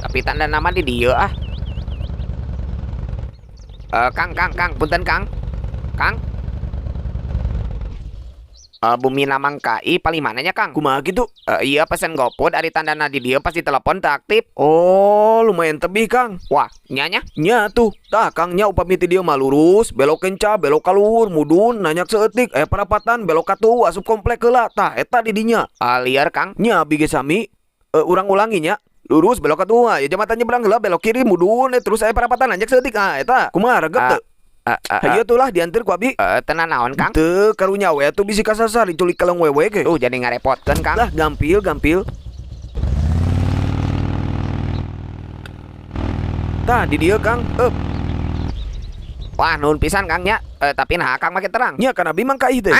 Tapi tanda nama di dia ah. Kang, punten Kang. Bumi Lamang KI paling mananya Kang? Kumaha gitu? Iya pesen GoFood dari tanda di dia pasti telepon tak aktif. Oh, lumayan tebih, Kang. Wah, nyanya? Nya tuh, tah Kang nya upami ti dieu mah lurus, belok kenca, belok kaluhur, mudun, nanyak seeutik, parapatan, belok katu, asup komplek heula, tah eta di dinya. Liar Kang. Nya bige sami, urang ulangi nya. Lurus belok katu, ya jembatan nyebrang heula belok kiri mudun, terus parapatan nanyak seeutik. Eta kumaha regep teu? Hayu tuh lah diantar ku abi. Tenan naon Kang? Teu karunya we tuh bisi kasasar diculik kaleng wewe ke. Jadi ngarepotkeun Kang. Lah gampil. Tah di dieu Kang. Wah, nuhun pisan Kang nya. Tapi nah Kang makin terang. Nya kan abi mah ka ieu teh.